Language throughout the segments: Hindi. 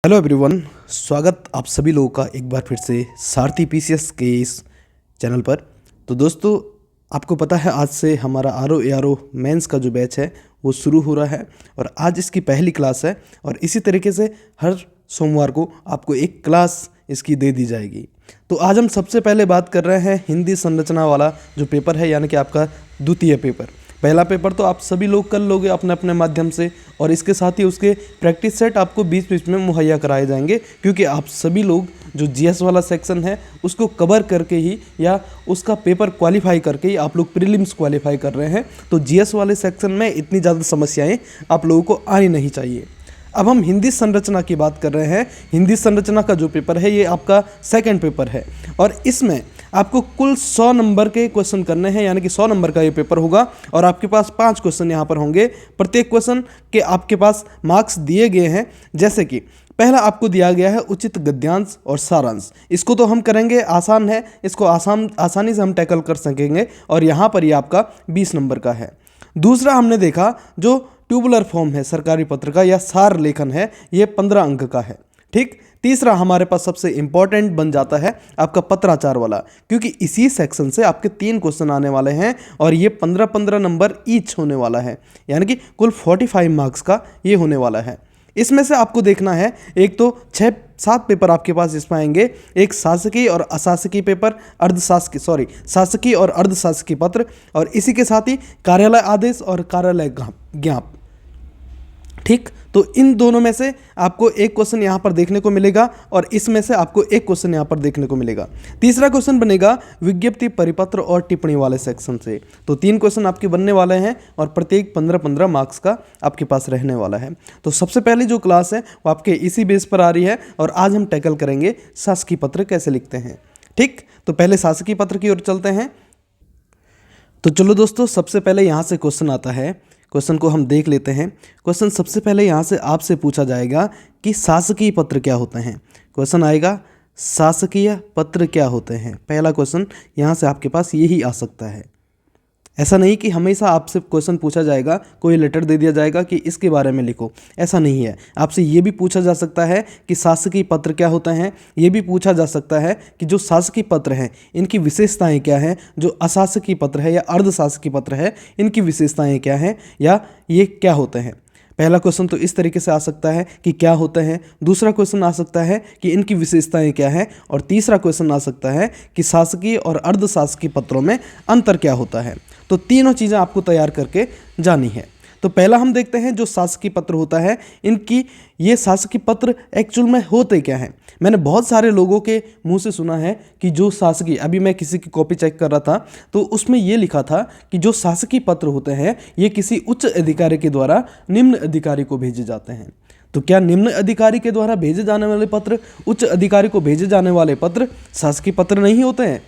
हेलो एवरीवन, स्वागत आप सभी लोगों का एक बार फिर से सारथी पीसीएस के इस चैनल पर। तो दोस्तों, आपको पता है आज से हमारा आरओ एआरओ मेंस का जो बैच है वो शुरू हो रहा है और आज इसकी पहली क्लास है और इसी तरीके से हर सोमवार को आपको एक क्लास इसकी दे दी जाएगी। तो आज हम सबसे पहले बात कर रहे हैं हिंदी संरचना वाला जो पेपर है, यानी कि आपका द्वितीय पेपर। पहला पेपर तो आप सभी लोग कर लोगे अपने अपने माध्यम से और इसके साथ ही उसके प्रैक्टिस सेट आपको बीच बीच में मुहैया कराए जाएंगे, क्योंकि आप सभी लोग जो जीएस वाला सेक्शन है उसको कवर करके ही या उसका पेपर क्वालिफाई करके ही आप लोग प्रीलिम्स क्वालिफाई कर रहे हैं। तो जीएस वाले सेक्शन में इतनी ज़्यादा समस्याएं आप लोगों को आनी नहीं चाहिए। अब हम हिंदी संरचना की बात कर रहे हैं। हिंदी संरचना का जो पेपर है ये आपका सेकंड पेपर है और इसमें आपको कुल 100 नंबर के क्वेश्चन करने हैं, यानी कि 100 नंबर का ये पेपर होगा और आपके पास 5 क्वेश्चन यहाँ पर होंगे। प्रत्येक क्वेश्चन के आपके पास मार्क्स दिए गए हैं, जैसे कि पहला आपको दिया गया है उचित गद्यांश और सारांश। इसको तो हम करेंगे, आसान है, इसको आसानी से हम टैकल कर सकेंगे और यहाँ पर ये आपका 20 नंबर का है। दूसरा हमने देखा जो ट्यूबुलर फॉर्म है सरकारी पत्र का या सार लेखन है, ये 15 अंक का है। ठीक। तीसरा हमारे पास सबसे इंपॉर्टेंट बन जाता है आपका पत्राचार वाला, क्योंकि इसी सेक्शन से आपके 3 क्वेश्चन आने वाले हैं और ये 15-15 नंबर ईच होने वाला है, यानी कि कुल 45 मार्क्स का ये होने वाला है। इसमें से आपको देखना है, एक तो 6-7 पेपर आपके पास इसमें आएंगे, एक शासकीय और अशासकीय पेपर, शासकीय और अर्धशासकीय पत्र, और इसी के साथ ही कार्यालय आदेश और कार्यालय ज्ञाप। ठीक। तो इन दोनों में से आपको एक क्वेश्चन यहाँ पर देखने को मिलेगा और इसमें से आपको एक क्वेश्चन यहाँ पर देखने को मिलेगा। तीसरा क्वेश्चन बनेगा विज्ञप्ति, परिपत्र और टिप्पणी वाले सेक्शन से। तो 3 क्वेश्चन आपके बनने वाले हैं और प्रत्येक 15-15 मार्क्स का आपके पास रहने वाला है। तो सबसे पहली जो क्लास है वो आपके इसी बेस पर आ रही है और आज हम टैकल करेंगे शासकीय पत्र कैसे लिखते हैं। ठीक। तो पहले शासकीय पत्र की ओर चलते हैं। तो चलो दोस्तों, सबसे पहले यहाँ से क्वेश्चन आता है, क्वेश्चन को हम देख लेते हैं। क्वेश्चन सबसे पहले यहाँ से आपसे पूछा जाएगा कि शासकीय पत्र क्या होते हैं। क्वेश्चन आएगा शासकीय पत्र क्या होते हैं। पहला क्वेश्चन यहाँ से आपके पास यही आ सकता है। ऐसा नहीं कि हमेशा आपसे क्वेश्चन पूछा जाएगा, कोई लेटर दे दिया जाएगा कि इसके बारे में लिखो, ऐसा नहीं है। आपसे ये भी पूछा जा सकता है कि शासकीय पत्र क्या होता है। ये भी पूछा जा सकता है कि जो शासकीय पत्र हैं इनकी विशेषताएं क्या हैं, जो अशासकीय पत्र है या अर्धशासकीय पत्र है इनकी विशेषताएं क्या हैं या ये क्या होते हैं। पहला क्वेश्चन तो इस तरीके से आ सकता है कि क्या होता है। दूसरा क्वेश्चन आ सकता है कि इनकी विशेषताएं क्या है और तीसरा क्वेश्चन आ सकता है कि शासकीय और अर्धशासकीय पत्रों में अंतर क्या होता है। तो तीनों चीज़ें आपको तैयार करके जानी है। तो पहला हम देखते हैं जो शासकीय पत्र होता है, इनकी ये शासकीय पत्र एक्चुअल में होते क्या हैं। मैंने बहुत सारे लोगों के मुंह से सुना है कि जो शासकीय, अभी मैं किसी की कॉपी चेक कर रहा था तो उसमें ये लिखा था कि जो शासकीय पत्र होते हैं ये किसी उच्च अधिकारी के द्वारा निम्न अधिकारी को भेजे जाते हैं। तो क्या निम्न अधिकारी के द्वारा भेजे जाने वाले पत्र, उच्च अधिकारी को भेजे जाने वाले पत्र शासकीय पत्र नहीं होते हैं?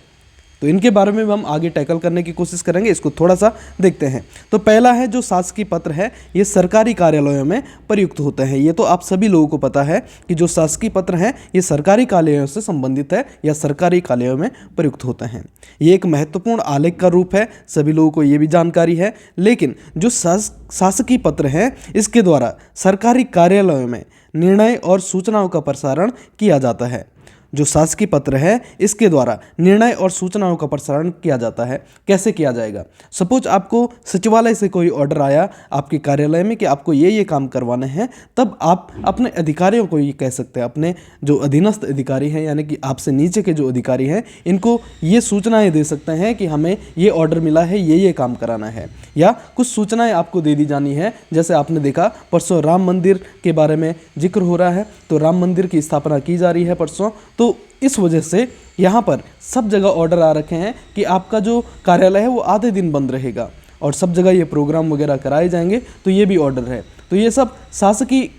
तो इनके बारे में हम आगे टैकल करने की कोशिश करेंगे, इसको थोड़ा सा देखते हैं। तो पहला है जो शासकीय पत्र है ये सरकारी कार्यालयों में प्रयुक्त होते हैं। ये तो आप सभी लोगों को पता है कि जो शासकीय पत्र हैं ये सरकारी कार्यालयों से संबंधित है या सरकारी कार्यालयों में प्रयुक्त होते हैं। ये एक महत्वपूर्ण आलेख का रूप है, सभी लोगों को ये भी जानकारी है। लेकिन जो शासकीय पत्र हैं इसके द्वारा सरकारी कार्यालयों में निर्णय और सूचनाओं का प्रसारण किया जाता है। जो शासकीय पत्र है इसके द्वारा निर्णय और सूचनाओं का प्रसारण किया जाता है। कैसे किया जाएगा? सपोज आपको सचिवालय से कोई ऑर्डर आया आपके कार्यालय में कि आपको ये काम करवाने हैं, तब आप अपने अधिकारियों को ये कह सकते हैं, अपने जो अधीनस्थ अधिकारी हैं यानी कि आपसे नीचे के जो अधिकारी हैं इनको ये सूचनाएं दे सकते हैं कि हमें ये ऑर्डर मिला है, ये काम कराना है, या कुछ सूचनाएं आपको दे दी जानी है। जैसे आपने देखा परसों राम मंदिर के बारे में जिक्र हो रहा है, तो राम मंदिर की स्थापना की जा रही है परसों। तो इस वजह से यहाँ पर सब जगह ऑर्डर आ रखे हैं कि आपका जो कार्यालय है वो आधे दिन बंद रहेगा और सब जगह ये प्रोग्राम वगैरह कराए जाएंगे। तो ये भी ऑर्डर है। तो ये सब शासकीय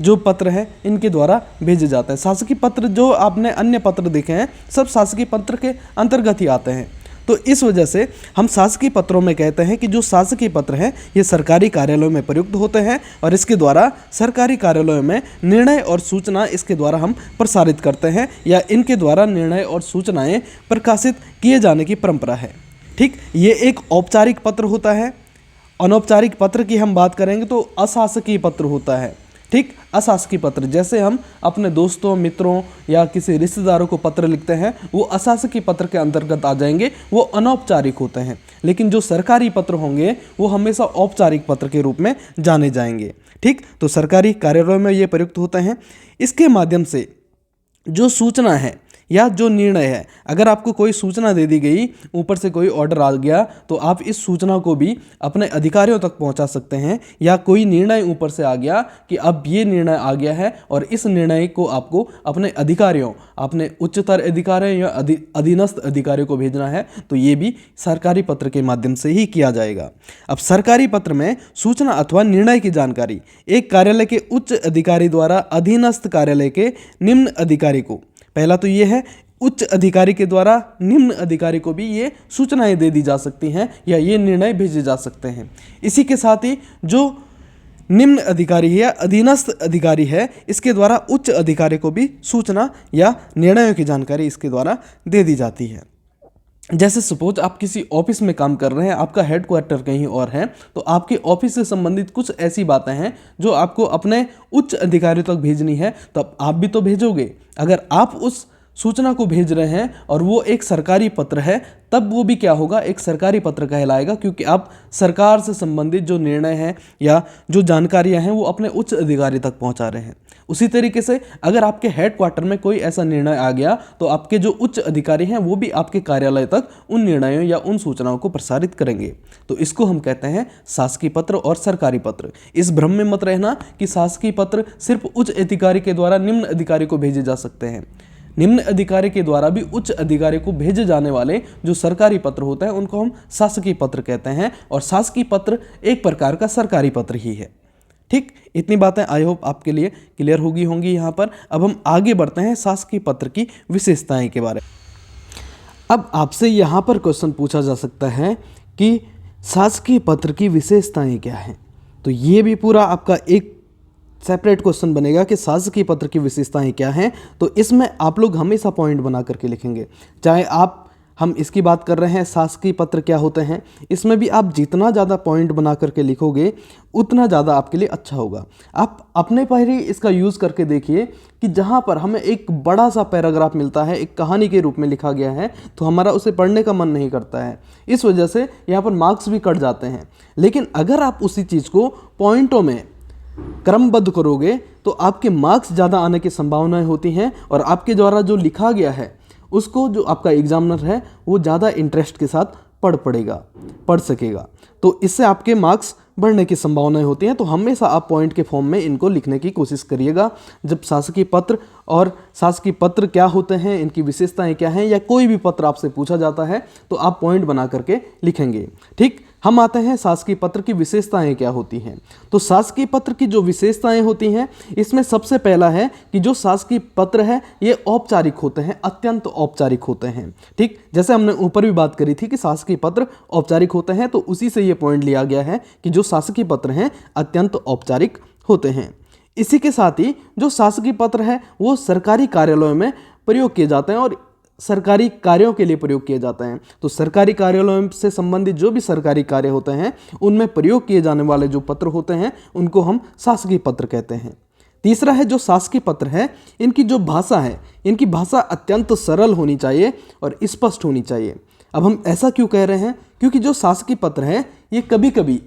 जो पत्र है इनके द्वारा भेजे जाते हैं। शासकीय पत्र जो आपने अन्य पत्र देखे हैं सब शासकीय पत्र के अंतर्गत ही आते हैं। तो इस वजह से हम शासकीय पत्रों में कहते हैं कि जो शासकीय पत्र हैं ये सरकारी कार्यालयों में प्रयुक्त होते हैं और इसके द्वारा सरकारी कार्यालयों में निर्णय और सूचना इसके द्वारा हम प्रसारित करते हैं या इनके द्वारा निर्णय और सूचनाएं प्रकाशित किए जाने की परंपरा है। ठीक। ये एक औपचारिक पत्र होता है। अनौपचारिक पत्र की हम बात करेंगे तो अशासकीय पत्र होता है। ठीक, अशासकीय पत्र जैसे हम अपने दोस्तों, मित्रों या किसी रिश्तेदारों को पत्र लिखते हैं, वो अशासकीय पत्र के अंतर्गत आ जाएंगे, वो अनौपचारिक होते हैं। लेकिन जो सरकारी पत्र होंगे वो हमेशा औपचारिक पत्र के रूप में जाने जाएंगे। ठीक, तो सरकारी कार्यालयों में ये प्रयुक्त होते हैं। इसके माध्यम से जो सूचना है या जो निर्णय है, अगर आपको कोई सूचना दे दी गई, ऊपर से कोई ऑर्डर आ गया, तो आप इस सूचना को भी अपने अधिकारियों तक पहुंचा सकते हैं। या कोई निर्णय ऊपर से आ गया कि अब ये निर्णय आ गया है और इस निर्णय को आपको अपने अधिकारियों, अपने उच्चतर अधिकारियों या अधीनस्थ अधिकारियों को भेजना है, तो ये भी सरकारी पत्र के माध्यम से ही किया जाएगा। अब सरकारी पत्र में सूचना अथवा निर्णय की जानकारी एक कार्यालय के उच्च अधिकारी द्वारा अधीनस्थ कार्यालय के निम्न अधिकारी को, पहला तो ये है, उच्च अधिकारी के द्वारा निम्न अधिकारी को भी ये सूचनाएं दे दी जा सकती हैं या ये निर्णय भेजे जा सकते हैं। इसी के साथ ही जो निम्न अधिकारी है या अधीनस्थ अधिकारी है, इसके द्वारा उच्च अधिकारी को भी सूचना या निर्णयों की जानकारी इसके द्वारा दे दी जाती है। जैसे सपोज आप किसी ऑफिस में काम कर रहे हैं, आपका हेडक्वार्टर कहीं और है, तो आपके ऑफिस से संबंधित कुछ ऐसी बातें हैं जो आपको अपने उच्च अधिकारियों तक भेजनी है, तब आप भी तो भेजोगे। अगर आप उस सूचना को भेज रहे हैं और वो एक सरकारी पत्र है, तब वो भी क्या होगा, एक सरकारी पत्र कहलाएगा, क्योंकि आप सरकार से संबंधित जो निर्णय हैं या जो जानकारियां हैं वो अपने उच्च अधिकारी तक पहुंचा रहे हैं। उसी तरीके से अगर आपके हेडक्वार्टर में कोई ऐसा निर्णय आ गया, तो आपके जो उच्च अधिकारी हैं वो भी आपके कार्यालय तक उन निर्णयों या उन सूचनाओं को प्रसारित करेंगे। तो इसको हम कहते हैं शासकीय पत्र और सरकारी पत्र। इस भ्रम में मत रहना कि शासकीय पत्र सिर्फ उच्च अधिकारी के द्वारा निम्न अधिकारी को भेजे जा सकते हैं। निम्न अधिकारी के द्वारा भी उच्च अधिकारी को भेजे जाने वाले जो सरकारी पत्र होते हैं उनको हम शासकीय पत्र कहते हैं, और शासकीय पत्र एक प्रकार का सरकारी पत्र ही है। ठीक, इतनी बातें आई होप आपके लिए क्लियर होंगी यहाँ पर। अब हम आगे बढ़ते हैं शासकीय पत्र की विशेषताएं के बारे में। अब आपसे यहाँ पर क्वेश्चन पूछा जा सकता है कि शासकीय पत्र की विशेषताएं क्या हैं, तो ये भी पूरा आपका एक सेपरेट क्वेश्चन बनेगा कि शासकीय पत्र की विशेषताएं क्या हैं। तो इसमें आप लोग हमेशा पॉइंट बना करके लिखेंगे, चाहे हम इसकी बात कर रहे हैं शासकीय पत्र क्या होते हैं, इसमें भी आप जितना ज़्यादा पॉइंट बना करके लिखोगे उतना ज़्यादा आपके लिए अच्छा होगा। आप अपने पर ही इसका यूज़ करके देखिए कि जहाँ पर हमें एक बड़ा सा पैराग्राफ मिलता है, एक कहानी के रूप में लिखा गया है, तो हमारा उसे पढ़ने का मन नहीं करता है, इस वजह से यहाँ पर मार्क्स भी कट जाते हैं। लेकिन अगर आप उसी चीज़ को पॉइंटों में क्रमबद्ध करोगे तो आपके मार्क्स ज़्यादा आने की संभावनाएं होती हैं, और आपके द्वारा जो लिखा गया है उसको जो आपका एग्जामिनर है वो ज़्यादा इंटरेस्ट के साथ पढ़ सकेगा। तो इससे आपके मार्क्स बढ़ने की संभावनाएं होती हैं। तो हमेशा आप पॉइंट के फॉर्म में इनको लिखने की कोशिश करिएगा। जब शासकीय पत्र और शासकीय पत्र क्या होते हैं, इनकी विशेषताएं क्या हैं, या कोई भी पत्र आपसे पूछा जाता है तो आप पॉइंट बना करके लिखेंगे। ठीक, हम आते हैं शासकीय पत्र की विशेषताएं क्या होती हैं। तो शासकीय पत्र की जो विशेषताएं होती हैं, इसमें सबसे पहला है कि जो शासकीय पत्र है ये औपचारिक होते हैं, अत्यंत औपचारिक होते हैं। ठीक, जैसे हमने ऊपर भी बात करी थी कि शासकीय पत्र औपचारिक होते हैं, तो उसी से ये पॉइंट लिया गया है कि जो शासकीय पत्र हैं अत्यंत औपचारिक होते हैं। इसी के साथ ही जो शासकीय पत्र है वो सरकारी कार्यालयों में प्रयोग किए जाते हैं और सरकारी कार्यों के लिए प्रयोग किए जाते हैं। तो सरकारी कार्यालयों से संबंधित जो भी सरकारी कार्य होते हैं उनमें प्रयोग किए जाने वाले जो पत्र होते हैं उनको हम शासकीय पत्र कहते हैं। तीसरा है जो शासकीय पत्र है, इनकी जो भाषा है, इनकी भाषा अत्यंत सरल होनी चाहिए और स्पष्ट होनी चाहिए। अब हम ऐसा क्यों कह रहे हैं, क्योंकि जो शासकीय पत्र है ये कभी कभी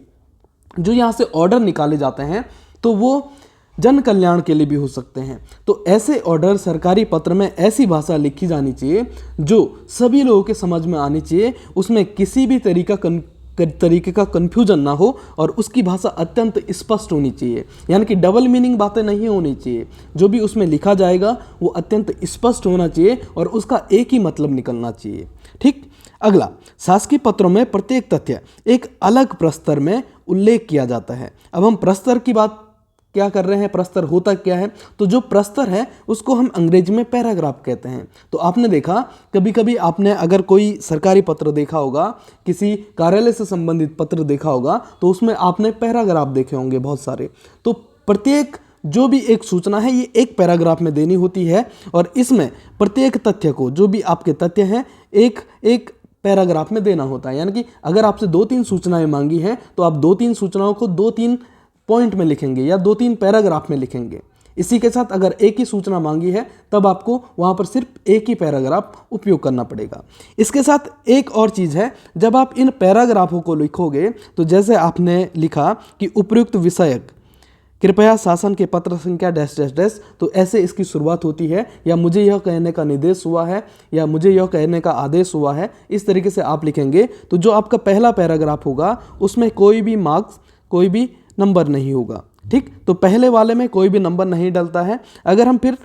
जो यहाँ से ऑर्डर निकाले जाते हैं तो वो जन कल्याण के लिए भी हो सकते हैं। तो ऐसे ऑर्डर सरकारी पत्र में ऐसी भाषा लिखी जानी चाहिए जो सभी लोगों के समझ में आनी चाहिए, उसमें किसी भी तरीके का कन्फ्यूजन ना हो और उसकी भाषा अत्यंत स्पष्ट होनी चाहिए, यानी कि डबल मीनिंग बातें नहीं होनी चाहिए। जो भी उसमें लिखा जाएगा वो अत्यंत स्पष्ट होना चाहिए और उसका एक ही मतलब निकलना चाहिए। ठीक, अगला, शासकीय पत्रों में प्रत्येक तथ्य एक अलग प्रस्तर में उल्लेख किया जाता है। अब हम प्रस्तर की बात क्या कर रहे हैं, प्रस्तर होता क्या है, तो जो प्रस्तर है उसको हम अंग्रेजी में पैराग्राफ कहते हैं। तो आपने देखा कभी कभी आपने अगर कोई सरकारी पत्र देखा होगा, किसी कार्यालय से संबंधित पत्र देखा होगा, तो उसमें आपने पैराग्राफ देखे होंगे बहुत सारे। तो प्रत्येक जो भी एक सूचना है ये एक पैराग्राफ में देनी होती है और इसमें प्रत्येक तथ्य को, जो भी आपके तथ्य हैं, एक एक पैराग्राफ में देना होता है। यानी कि अगर आपसे 2-3 सूचनाएं मांगी हैं तो आप 2-3 सूचनाओं को 2-3 पॉइंट में लिखेंगे या 2-3 पैराग्राफ में लिखेंगे। इसी के साथ अगर एक ही सूचना मांगी है तब आपको वहाँ पर सिर्फ एक ही पैराग्राफ उपयोग करना पड़ेगा। इसके साथ एक और चीज़ है, जब आप इन पैराग्राफों को लिखोगे तो जैसे आपने लिखा कि उपयुक्त विषयक कृपया शासन के पत्र संख्या डैश डैश डैश, तो ऐसे इसकी शुरुआत होती है, या मुझे यह कहने का निर्देश हुआ है, या मुझे यह कहने का आदेश हुआ है। इस तरीके से आप लिखेंगे तो जो आपका पहला पैराग्राफ होगा उसमें कोई भी मार्क्स, कोई भी नंबर नहीं होगा। ठीक, तो पहले वाले में कोई भी नंबर नहीं डलता है। अगर हम फिर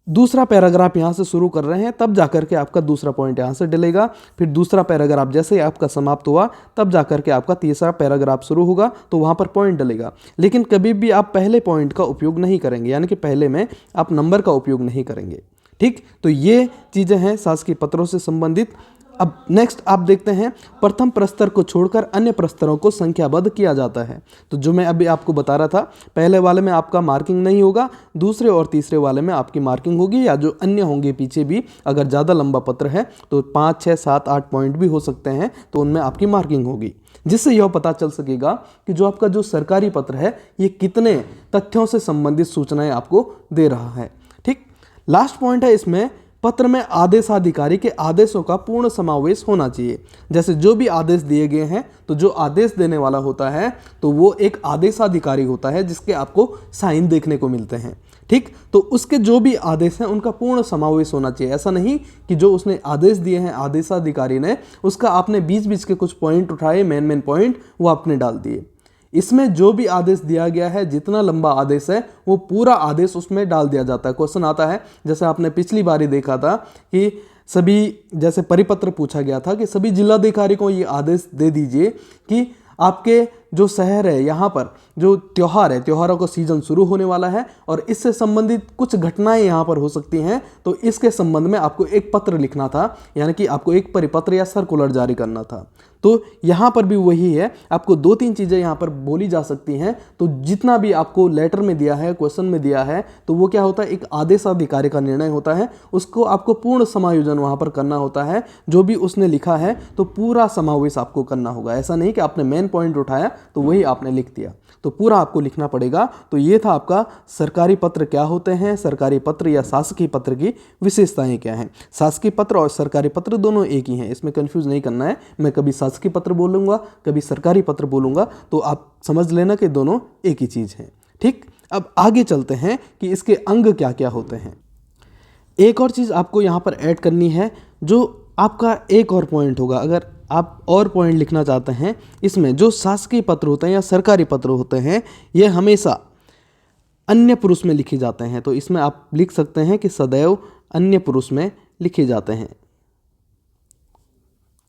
दूसरा पैराग्राफ यहाँ से शुरू कर रहे हैं तब जाकर के आपका दूसरा पॉइंट यहाँ से डलेगा। फिर दूसरा पैराग्राफ जैसे ही आपका समाप्त हुआ तब जाकर के आपका तीसरा पैराग्राफ शुरू होगा, तो वहाँ पर पॉइंट डलेगा। लेकिन कभी भी आप पहले पॉइंट का उपयोग नहीं करेंगे, यानी कि पहले में आप नंबर का उपयोग नहीं करेंगे। ठीक, तो ये चीज़ें हैं शासकीय पत्रों से संबंधित। अब नेक्स्ट आप देखते हैं, प्रथम प्रस्तर को छोड़कर अन्य प्रस्तरों को संख्याबद्ध किया जाता है। तो जो मैं अभी आपको बता रहा था, पहले वाले में आपका मार्किंग नहीं होगा, दूसरे और तीसरे वाले में आपकी मार्किंग होगी, या जो अन्य होंगे पीछे भी, अगर ज़्यादा लंबा पत्र है तो 5, 6, 7, 8 पॉइंट भी हो सकते हैं, तो उनमें आपकी मार्किंग होगी, जिससे यह पता चल सकेगा कि जो आपका जो सरकारी पत्र है ये कितने तथ्यों से संबंधित सूचनाएं आपको दे रहा है। ठीक, लास्ट पॉइंट है इसमें, पत्र में आदेशाधिकारी के आदेशों का पूर्ण समावेश होना चाहिए। जैसे जो भी आदेश दिए गए हैं, तो जो आदेश देने वाला होता है तो वो एक आदेशाधिकारी होता है जिसके आपको साइन देखने को मिलते हैं। ठीक, तो उसके जो भी आदेश हैं उनका पूर्ण समावेश होना चाहिए। ऐसा नहीं कि जो उसने आदेश दिए हैं आदेशाधिकारी ने, उसका आपने बीच बीच के कुछ पॉइंट उठाए, मेन पॉइंट वो आपने डाल दिए। इसमें जो भी आदेश दिया गया है, जितना लंबा आदेश है वो पूरा आदेश उसमें डाल दिया जाता है। क्वेश्चन आता है, जैसे आपने पिछली बार ही देखा था कि सभी, जैसे परिपत्र पूछा गया था कि सभी जिलाधिकारी को ये आदेश दे दीजिए कि आपके जो शहर है यहाँ पर जो त्यौहार है, त्योहारों का सीजन शुरू होने वाला है और इससे संबंधित कुछ घटनाएं यहाँ पर हो सकती हैं, तो इसके संबंध में आपको एक पत्र लिखना था, यानी कि आपको एक परिपत्र या सर्कुलर जारी करना था। तो यहाँ पर भी वही है, आपको 2-3 चीज़ें यहाँ पर बोली जा सकती हैं। तो जितना भी आपको लेटर में दिया है, क्वेश्चन में दिया है, तो वो क्या होता है, एक आदेशाधिकारी का निर्णय होता है, उसको आपको पूर्ण समायोजन वहाँ पर करना होता है। जो भी उसने लिखा है तो पूरा समावेश आपको करना होगा। ऐसा नहीं कि आपने मेन पॉइंट उठाया तो वही आपने लिख दिया, तो पूरा आपको लिखना पड़ेगा। तो ये था आपका सरकारी पत्र क्या होते हैं, सरकारी पत्र या शासकीय पत्र की विशेषताएं क्या हैं। शासकीय पत्र और सरकारी पत्र दोनों एक ही हैं, इसमें कंफ्यूज नहीं करना है। मैं कभी शासकीय पत्र बोलूँगा, कभी सरकारी पत्र बोलूँगा, तो आप समझ लेना कि दोनों एक ही चीज़ हैं। ठीक, अब आगे चलते हैं कि इसके अंग क्या क्या होते हैं। एक और चीज़ आपको यहाँ पर ऐड करनी है, जो आपका एक और पॉइंट होगा। अगर आप और पॉइंट लिखना चाहते हैं, इसमें जो शासकीय पत्र होते हैं या सरकारी पत्र होते हैं, ये हमेशा अन्य पुरुष में लिखे जाते हैं। तो इसमें आप लिख सकते हैं कि सदैव अन्य पुरुष में लिखे जाते हैं,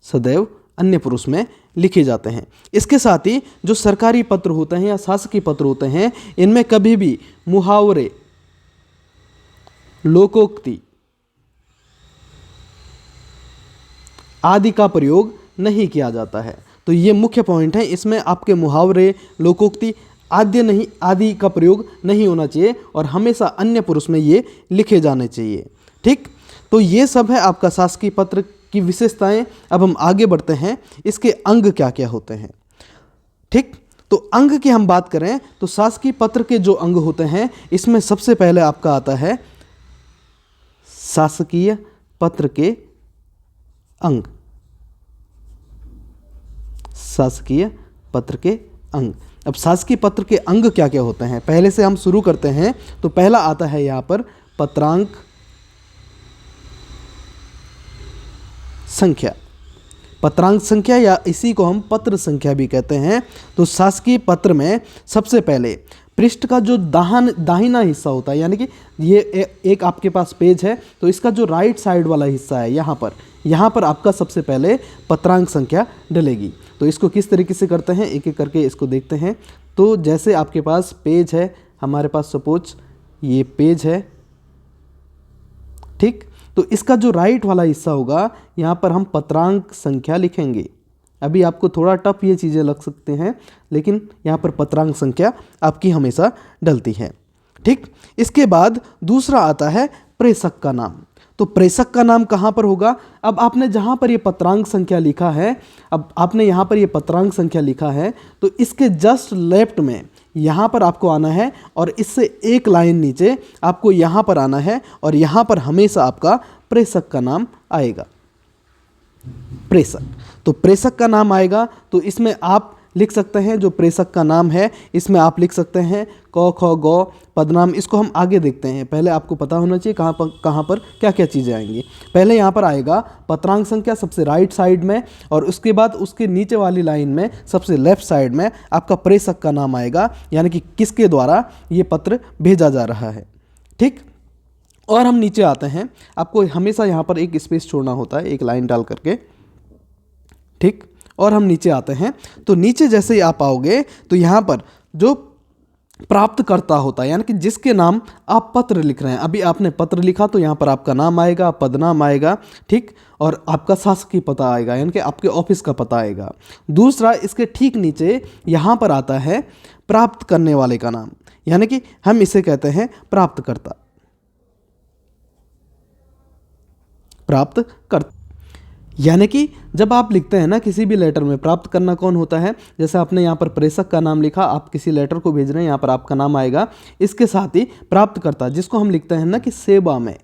सदैव अन्य पुरुष में लिखे जाते हैं। इसके साथ ही जो सरकारी पत्र होते हैं या शासकीय पत्र होते हैं, इनमें कभी भी मुहावरे, लोकोक्ति आदि का प्रयोग नहीं किया जाता है। तो ये मुख्य पॉइंट है, इसमें आपके मुहावरे, लोकोक्ति आदि का प्रयोग नहीं होना चाहिए और हमेशा अन्य पुरुष में ये लिखे जाने चाहिए। ठीक, तो ये सब है आपका शासकीय पत्र की विशेषताएं। अब हम आगे बढ़ते हैं, इसके अंग क्या क्या होते हैं। ठीक, तो अंग की हम बात करें तो शासकीय पत्र के जो अंग होते हैं, इसमें सबसे पहले आपका आता है शासकीय पत्र के अंग। शासकीय पत्र के अंग। अब शासकीय पत्र के अंग क्या क्या होते हैं, पहले से हम शुरू करते हैं। तो पहला आता है यहाँ पर पत्रांक संख्या। पत्रांक संख्या या इसी को हम पत्र संख्या भी कहते हैं। तो शासकीय पत्र में सबसे पहले पृष्ठ का जो दाहिना हिस्सा होता है, यानी कि ये एक आपके पास पेज है, तो इसका जो राइट साइड वाला हिस्सा है, यहाँ पर आपका सबसे पहले पत्रांक संख्या डलेगी। तो इसको किस तरीके से करते हैं, एक एक करके इसको देखते हैं। तो जैसे आपके पास पेज है, हमारे पास सपोज ये पेज है, ठीक, तो इसका जो राइट वाला हिस्सा होगा, यहाँ पर हम पत्रांक संख्या लिखेंगे। अभी आपको थोड़ा टफ ये चीज़ें लग सकते हैं, लेकिन यहाँ पर पत्रांक संख्या आपकी हमेशा डलती है। ठीक, इसके बाद दूसरा आता है प्रेषक का नाम। तो प्रेषक का नाम कहाँ पर होगा? अब आपने जहाँ पर ये पत्रांक संख्या लिखा है, अब आपने यहाँ पर ये पत्रांक संख्या लिखा है, तो इसके जस्ट लेफ्ट में यहाँ पर आपको आना है और इससे एक लाइन नीचे आपको यहाँ पर आना है और यहाँ पर हमेशा आपका प्रेषक का नाम आएगा। प्रेषक, तो प्रेषक का नाम आएगा, तो इसमें आप लिख सकते हैं जो प्रेषक का नाम है, इसमें आप लिख सकते हैं क ख ग पदनाम। इसको हम आगे देखते हैं, पहले आपको पता होना चाहिए कहाँ पर क्या क्या चीज़ें आएंगी। पहले यहाँ पर आएगा पत्रांक संख्या सबसे राइट साइड में, और उसके बाद उसके नीचे वाली लाइन में सबसे लेफ्ट साइड में आपका प्रेषक का नाम आएगा, यानी कि किसके द्वारा ये पत्र भेजा जा रहा है। ठीक, और हम नीचे आते हैं, आपको हमेशा यहाँ पर एक स्पेस छोड़ना होता है, एक लाइन डाल करके। ठीक, और हम नीचे आते हैं, तो नीचे जैसे ही आप आओगे तो यहाँ पर जो प्राप्तकर्ता होता है, यानी कि जिसके नाम आप पत्र लिख रहे हैं, अभी आपने पत्र लिखा तो यहाँ पर आपका नाम आएगा, पदनाम आएगा। ठीक, और आपका शासकीय पता आएगा, यानी कि आपके ऑफिस का पता आएगा। दूसरा, इसके ठीक नीचे यहाँ पर आता है प्राप्त करने वाले का नाम, यानी कि हम इसे कहते हैं प्राप्तकर्ता। प्राप्तकर्ता यानी कि जब आप लिखते हैं ना किसी भी लेटर में, प्राप्त करना कौन होता है? जैसे आपने यहाँ पर प्रेषक का नाम लिखा, आप किसी लेटर को भेज रहे हैं, यहाँ पर आपका नाम आएगा। इसके साथ ही प्राप्तकर्ता, जिसको हम लिखते हैं ना कि सेवा में,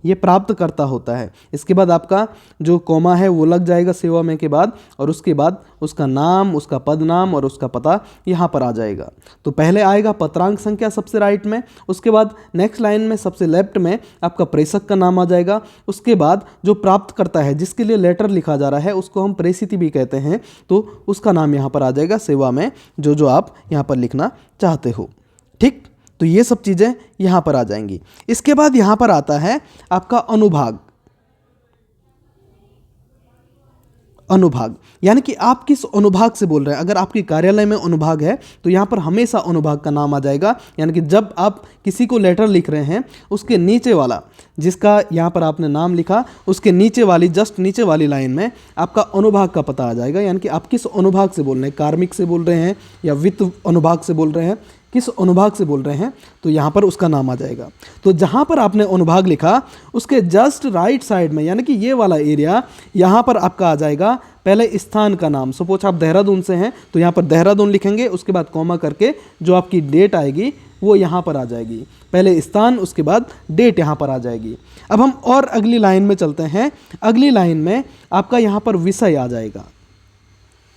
ये प्राप्तकर्ता होता है। इसके बाद आपका जो कॉमा है वो लग जाएगा सेवा में के बाद, और उसके बाद उसका नाम, उसका पद नाम और उसका पता यहाँ पर आ जाएगा। तो पहले आएगा पत्रांक संख्या सबसे राइट में, उसके बाद नेक्स्ट लाइन में सबसे लेफ्ट में आपका प्रेषक का नाम आ जाएगा। उसके बाद जो प्राप्तकर्ता है, जिसके लिए लेटर लिखा जा रहा है, उसको हम प्रेषित भी कहते हैं, तो उसका नाम यहाँ पर आ जाएगा सेवा में, जो आप यहाँ पर लिखना चाहते हो। ठीक, तो ये सब चीज़ें यहाँ पर आ जाएंगी। इसके बाद यहाँ पर आता है आपका अनुभाग। अनुभाग यानी कि आप किस अनुभाग से बोल रहे हैं। अगर आपके कार्यालय में अनुभाग है तो यहाँ पर हमेशा अनुभाग का नाम आ जाएगा, यानी कि जब आप किसी को लेटर लिख रहे हैं, उसके नीचे वाला, जिसका यहाँ पर आपने नाम लिखा, उसके नीचे वाली, जस्ट नीचे वाली लाइन में आपका अनुभाग का पता आ जाएगा, यानी कि आप किस अनुभाग से बोल रहे हैं, कार्मिक से बोल रहे हैं या वित्त अनुभाग से बोल रहे हैं, किस अनुभाग से बोल रहे हैं, तो यहाँ पर उसका नाम आ जाएगा। तो जहाँ पर आपने अनुभाग लिखा उसके जस्ट राइट साइड में, यानी कि ये वाला एरिया, यहाँ पर आपका आ जाएगा पहले स्थान का नाम। सपोज आप देहरादून से हैं तो यहाँ पर देहरादून लिखेंगे, उसके बाद कॉमा करके जो आपकी डेट आएगी वो यहाँ पर आ जाएगी। पहले स्थान, उसके बाद डेट यहाँ पर आ जाएगी। अब हम और अगली लाइन में चलते हैं। अगली लाइन में आपका यहाँ पर विषय आ जाएगा,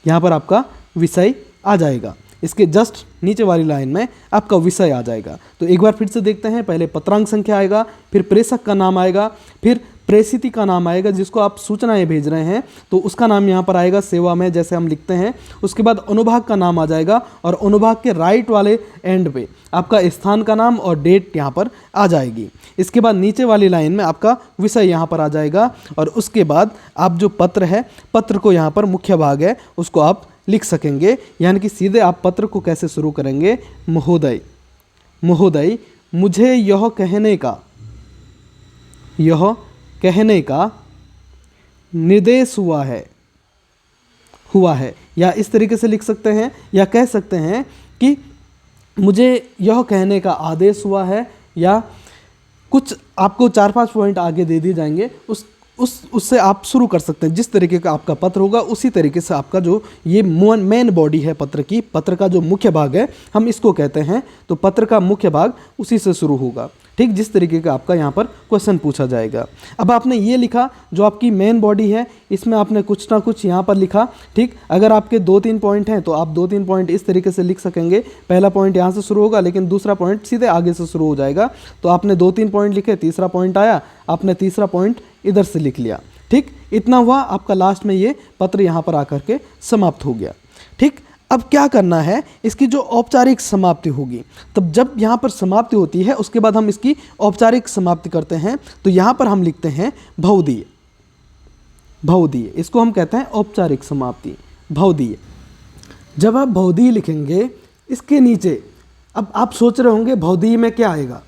यहाँ पर आपका विषय आ जाएगा। इसके जस्ट नीचे वाली लाइन में आपका विषय आ जाएगा। तो एक बार फिर से देखते हैं, पहले पत्रांक संख्या आएगा, फिर प्रेषक का नाम आएगा, फिर प्रेषित का नाम आएगा, जिसको आप सूचनाएं भेज रहे हैं तो उसका नाम यहाँ पर आएगा सेवा में, जैसे हम लिखते हैं। उसके बाद अनुभाग का नाम आ जाएगा और अनुभाग के राइट वाले एंड पे आपका स्थान का नाम और डेट यहाँ पर आ जाएगी। इसके बाद नीचे वाली लाइन में आपका विषय यहाँ पर आ जाएगा और उसके बाद आप जो पत्र है, पत्र को यहाँ पर मुख्य भाग है उसको आप लिख सकेंगे, यानी कि सीधे आप पत्र को कैसे शुरू करेंगे, महोदय, महोदय मुझे यह कहने का निर्देश हुआ है, या इस तरीके से लिख सकते हैं, या कह सकते हैं कि मुझे यह कहने का आदेश हुआ है, या कुछ आपको 4-5 पॉइंट आगे दे दिए जाएंगे, उससे आप शुरू कर सकते हैं। जिस तरीके का आपका पत्र होगा उसी तरीके से आपका जो ये मेन बॉडी है पत्र की, पत्र का जो मुख्य भाग है हम इसको कहते हैं, तो पत्र का मुख्य भाग उसी से शुरू होगा। ठीक, जिस तरीके का आपका यहाँ पर क्वेश्चन पूछा जाएगा। अब आपने ये लिखा जो आपकी मेन बॉडी है, इसमें आपने कुछ ना कुछ यहाँ पर लिखा। ठीक, अगर आपके 2-3 पॉइंट हैं तो आप 2-3 पॉइंट इस तरीके से लिख सकेंगे। पहला पॉइंट यहाँ से शुरू होगा, लेकिन दूसरा पॉइंट सीधे आगे से शुरू हो जाएगा। तो आपने 2-3 पॉइंट लिखे, तीसरा पॉइंट आया, आपने तीसरा पॉइंट इधर से लिख लिया। ठीक, इतना हुआ, आपका लास्ट में ये पत्र यहाँ पर आकर के समाप्त हो गया। ठीक, अब क्या करना है, इसकी जो औपचारिक समाप्ति होगी, तब जब यहाँ पर समाप्ति होती है उसके बाद हम इसकी औपचारिक समाप्ति करते हैं। तो यहाँ पर हम लिखते हैं भवदीय, भवदीय, इसको हम कहते हैं औपचारिक समाप्ति, भवदीय। जब आप भवदीय लिखेंगे, इसके नीचे अब आप सोच रहे होंगे भवदीय में क्या आएगा,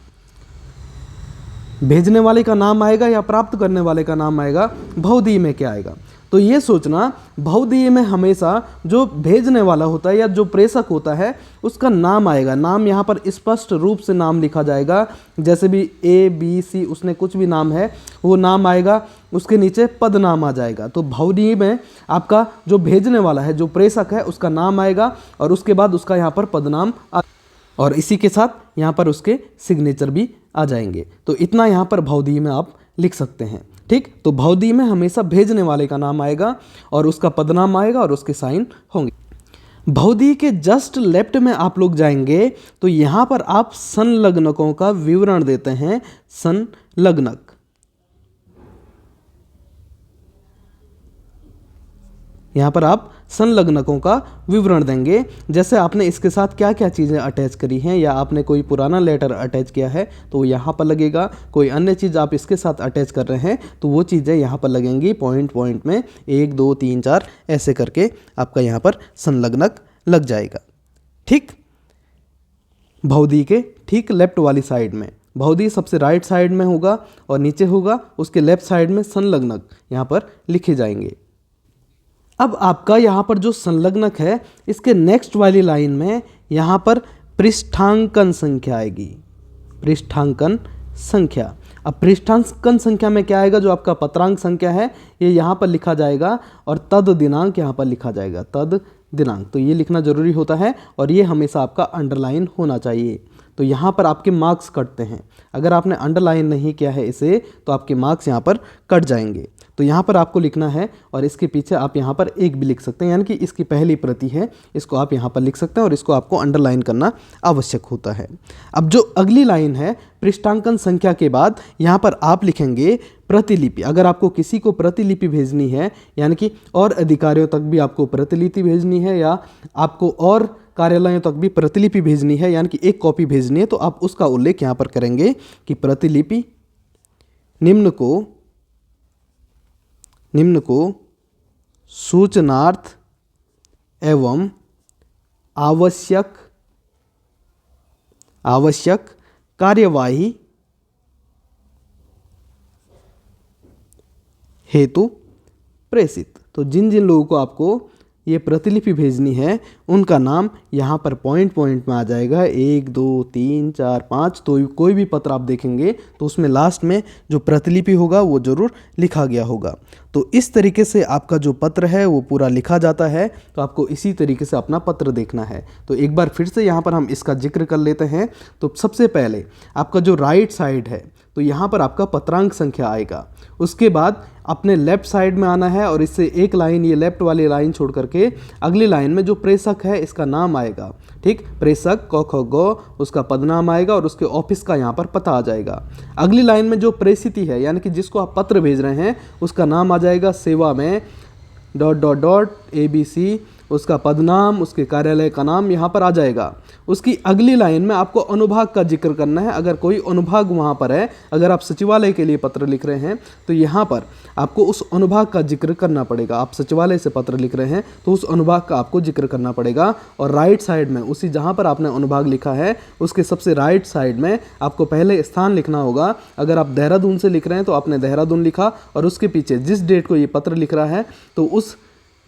भेजने वाले का नाम आएगा या प्राप्त करने वाले का नाम आएगा, भवदीय में क्या आएगा। तो ये सोचना बहुधीय में हमेशा जो भेजने वाला होता है या जो प्रेषक होता है उसका नाम आएगा। नाम यहाँ पर स्पष्ट रूप से नाम लिखा जाएगा, जैसे भी ABC उसने कुछ भी नाम है वो नाम आएगा, उसके नीचे पद नाम आ जाएगा। तो बहुधीय में आपका जो भेजने वाला है, जो प्रेषक है, उसका नाम आएगा और उसके बाद उसका यहाँ पर पदनाम और इसी के साथ यहाँ पर उसके सिग्नेचर भी आ जाएंगे। तो इतना यहाँ पर बहुधीय में आप लिख सकते हैं। ठीक, तो बहुधीय में हमेशा भेजने वाले का नाम आएगा और उसका पदनाम आएगा और उसके साइन होंगे। बहुधीय के जस्ट लेफ्ट में आप लोग जाएंगे तो यहाँ पर आप संलग्नकों का विवरण देते हैं। संलग्नक, यहाँ पर आप संलग्नकों का विवरण देंगे। जैसे आपने इसके साथ क्या क्या चीज़ें अटैच करी हैं या आपने कोई पुराना लेटर अटैच किया है तो वो यहाँ पर लगेगा। कोई अन्य चीज़ आप इसके साथ अटैच कर रहे हैं तो वो चीज़ें यहाँ पर लगेंगी पॉइंट पॉइंट में, 1 2 3 4 ऐसे करके आपका यहाँ पर संलग्नक लग जाएगा। ठीक, बहुधीय के ठीक लेफ्ट वाली साइड में, बहुधीय सबसे राइट साइड में होगा और नीचे होगा उसके लेफ्ट साइड में संलग्नक यहाँ पर लिखे जाएंगे। अब आपका यहाँ पर जो संलग्नक है इसके नेक्स्ट वाली लाइन में यहाँ पर पृष्ठांकन संख्या आएगी। पृष्ठांकन संख्या, अब पृष्ठांकन संख्या में क्या आएगा, जो आपका पत्रांक संख्या है ये यहाँ पर लिखा जाएगा और तद दिनांक यहाँ पर लिखा जाएगा। तद दिनांक, तो ये लिखना जरूरी होता है और ये हमेशा आपका अंडरलाइन होना चाहिए। तो यहाँ पर आपके मार्क्स कटते हैं, अगर आपने अंडरलाइन नहीं किया है इसे तो आपके मार्क्स यहाँ पर कट जाएंगे। तो यहाँ पर आपको लिखना है और इसके पीछे आप यहाँ पर 1 भी लिख सकते हैं, यानी कि इसकी पहली प्रति है, इसको आप यहाँ पर लिख सकते हैं और इसको आपको अंडरलाइन करना आवश्यक होता है। अब जो अगली लाइन है पृष्ठांकन संख्या के बाद यहाँ पर आप लिखेंगे प्रतिलिपि। अगर आपको किसी को प्रतिलिपि भेजनी है, यानी कि और अधिकारियों तक भी आपको प्रतिलिपि भेजनी है या आपको और कार्यालयों तक भी प्रतिलिपि भेजनी है, यानी कि एक कॉपी भेजनी है, तो आप उसका उल्लेख यहाँ पर करेंगे कि प्रतिलिपि निम्न को सूचनार्थ एवं आवश्यक कार्यवाही हेतु प्रेषित। तो जिन जिन लोगों को आपको ये प्रतिलिपि भेजनी है उनका नाम यहाँ पर पॉइंट पॉइंट में आ जाएगा, 1 2 3 4 5। तो कोई भी पत्र आप देखेंगे तो उसमें लास्ट में जो प्रतिलिपि होगा वो जरूर लिखा गया होगा। तो इस तरीके से आपका जो पत्र है वो पूरा लिखा जाता है। तो आपको इसी तरीके से अपना पत्र देखना है। तो एक बार फिर से यहाँ पर हम इसका जिक्र कर लेते हैं। तो सबसे पहले आपका जो राइट साइड है तो यहाँ पर आपका पत्रांक संख्या आएगा। उसके बाद अपने लेफ्ट साइड में आना है और इससे एक लाइन, ये लेफ्ट वाली लाइन छोड़ करके अगली लाइन में जो प्रेषक है इसका नाम आएगा। ठीक, प्रेषक क ख ग, उसका पदनाम आएगा और उसके ऑफिस का यहाँ पर पता आ जाएगा। अगली लाइन में जो प्रेषिती है, यानी कि जिसको आप पत्र भेज रहे हैं, उसका नाम आ जाएगा सेवा में ... ABC, उसका पदनाम, उसके कार्यालय का नाम यहाँ पर आ जाएगा। उसकी अगली लाइन में आपको अनुभाग का जिक्र करना है। अगर कोई अनुभाग वहाँ पर है, अगर आप सचिवालय के लिए पत्र लिख रहे हैं तो यहाँ पर आपको उस अनुभाग का जिक्र करना पड़ेगा। आप सचिवालय से पत्र लिख रहे हैं तो उस अनुभाग का आपको जिक्र करना पड़ेगा। और राइट साइड में उसी जहाँ पर आपने अनुभाग लिखा है उसके सबसे राइट साइड में आपको पहले स्थान लिखना होगा। अगर आप देहरादून से लिख रहे हैं तो आपने देहरादून लिखा और उसके पीछे जिस डेट को ये पत्र लिख रहा है तो उस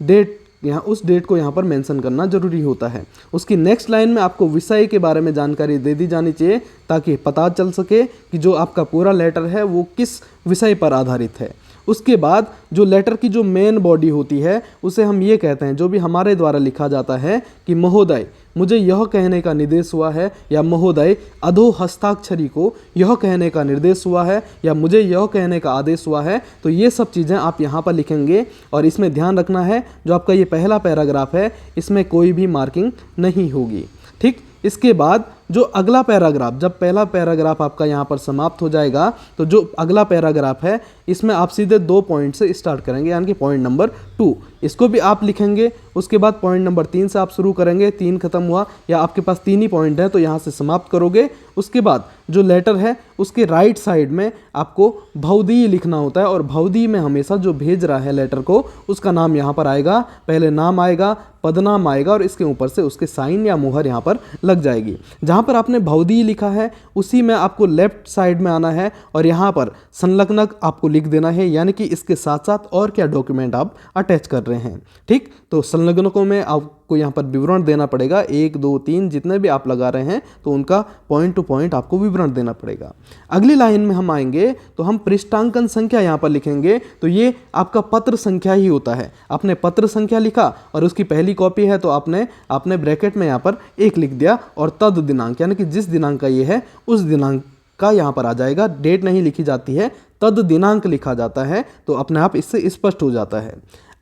डेट को यहाँ पर मेंशन करना जरूरी होता है। उसकी नेक्स्ट लाइन में आपको विषय के बारे में जानकारी दे दी जानी चाहिए ताकि पता चल सके कि जो आपका पूरा लेटर है वो किस विषय पर आधारित है। उसके बाद जो लेटर की जो मेन बॉडी होती है उसे हम ये कहते हैं, जो भी हमारे द्वारा लिखा जाता है कि महोदय मुझे यह कहने का निर्देश हुआ है, या महोदय अधो हस्ताक्षरी को यह कहने का निर्देश हुआ है, या मुझे यह कहने का आदेश हुआ है। तो ये सब चीज़ें आप यहाँ पर लिखेंगे और इसमें ध्यान रखना है जो आपका ये पहला पैराग्राफ है इसमें कोई भी मार्किंग नहीं होगी। ठीक, इसके बाद जो अगला पैराग्राफ, जब पहला पैराग्राफ आपका यहाँ पर समाप्त हो जाएगा तो जो अगला पैराग्राफ है इसमें आप सीधे 2 पॉइंट से स्टार्ट करेंगे, यानी कि पॉइंट नंबर 2 इसको भी आप लिखेंगे। उसके बाद पॉइंट नंबर 3 से आप शुरू करेंगे, 3 खत्म हुआ या आपके पास 3 ही पॉइंट है तो यहाँ से समाप्त करोगे। उसके बाद जो लेटर है उसके राइट साइड में आपको बहुधीय लिखना होता है और बहुधीय में हमेशा जो भेज रहा है लेटर को उसका नाम यहाँ पर आएगा। पहले नाम आएगा, पदनाम आएगा और इसके ऊपर से उसके साइन या मुहर यहाँ पर लग जाएगी। जहाँ पर आपने भवदीय लिखा है उसी में आपको लेफ्ट साइड में आना है और यहाँ पर संलग्नक आपको लिख देना है, यानी कि इसके साथ साथ और क्या डॉक्यूमेंट आप अटैच कर रहे हैं। ठीक, तो संलग्नकों में आपको यहाँ पर विवरण देना पड़ेगा, 1 2 3 जितने भी आप लगा रहे हैं तो उनका पॉइंट टू पॉइंट आपको विवरण देना पड़ेगा। अगली लाइन में हम आएंगे तो हम पृष्ठांकन संख्या यहाँ पर लिखेंगे, तो ये आपका पत्र संख्या ही होता है। आपने पत्र संख्या लिखा और उसकी पहली कॉपी है तो आपने ब्रैकेट में यहाँ पर 1 लिख दिया और तद दिनांक, यानी कि जिस दिनांक का ये है उस दिनांक का यहाँ पर आ जाएगा। डेट नहीं लिखी जाती है, तद दिनांक लिखा जाता है, तो अपने आप इससे स्पष्ट हो जाता है।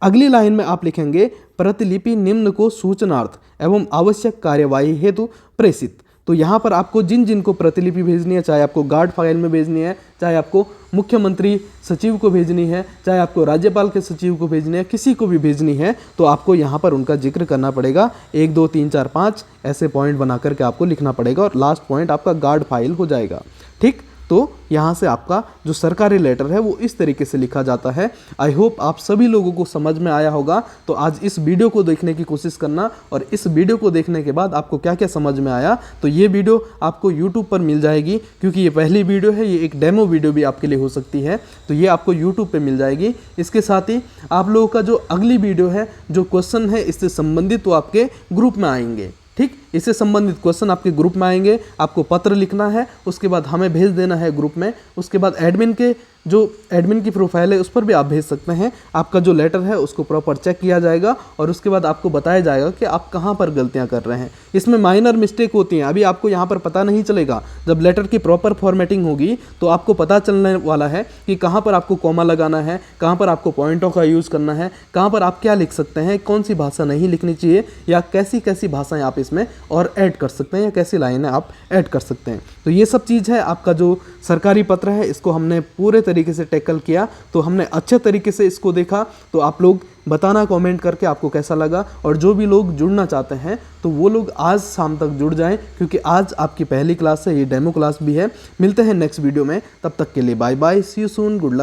अगली लाइन में आप लिखेंगे प्रतिलिपि निम्न को सूचनार्थ एवं आवश्यक कार्यवाही हेतु प्रेषित। तो यहाँ पर आपको जिन जिन को प्रतिलिपि भेजनी है, चाहे आपको गार्ड फाइल में भेजनी है, चाहे आपको मुख्यमंत्री सचिव को भेजनी है, चाहे आपको राज्यपाल के सचिव को भेजनी है, किसी को भी भेजनी है तो आपको यहाँ पर उनका जिक्र करना पड़ेगा। 1 2 3 4 5 ऐसे पॉइंट बना करके आपको लिखना पड़ेगा और लास्ट पॉइंट आपका गार्ड फाइल हो जाएगा। ठीक, तो यहाँ से आपका जो सरकारी लेटर है वो इस तरीके से लिखा जाता है। आई होप आप सभी लोगों को समझ में आया होगा। तो आज इस वीडियो को देखने की कोशिश करना और इस वीडियो को देखने के बाद आपको क्या क्या समझ में आया, तो ये वीडियो आपको यूट्यूब पर मिल जाएगी, क्योंकि ये पहली वीडियो है, ये एक डेमो वीडियो भी आपके लिए हो सकती है, तो ये आपको यूट्यूब पर मिल जाएगी। इसके साथ ही आप लोगों का जो अगली वीडियो है, जो क्वेश्चन है इससे संबंधित, वो आपके ग्रुप में आएंगे। ठीक, इससे संबंधित क्वेश्चन आपके ग्रुप में आएंगे, आपको पत्र लिखना है, उसके बाद हमें भेज देना है ग्रुप में, उसके बाद एडमिन की प्रोफाइल है उस पर भी आप भेज सकते हैं। आपका जो लेटर है उसको प्रॉपर चेक किया जाएगा और उसके बाद आपको बताया जाएगा कि आप कहाँ पर गलतियाँ कर रहे हैं। इसमें माइनर मिस्टेक होती हैं, अभी आपको यहाँ पर पता नहीं चलेगा। जब लेटर की प्रॉपर फॉर्मेटिंग होगी तो आपको पता चलने वाला है कि कहाँ पर आपको कॉमा लगाना है, कहाँ पर आपको पॉइंटों का यूज़ करना है, कहाँ पर आप क्या लिख सकते हैं, कौन सी भाषा नहीं लिखनी चाहिए, या कैसी कैसी भाषाएं आप इसमें और ऐड कर सकते हैं, या कैसी लाइनें आप ऐड कर सकते हैं। तो ये सब चीज़ है। आपका जो सरकारी पत्र है इसको हमने पूरे तरीके से टैकल किया, तो हमने अच्छे तरीके से इसको देखा। तो आप लोग बताना कमेंट करके आपको कैसा लगा, और जो भी लोग जुड़ना चाहते हैं तो वो लोग आज शाम तक जुड़ जाएं, क्योंकि आज आपकी पहली क्लास है, ये डेमो क्लास भी है। मिलते हैं नेक्स्ट वीडियो में, तब तक के लिए bye bye, see you soon, good luck.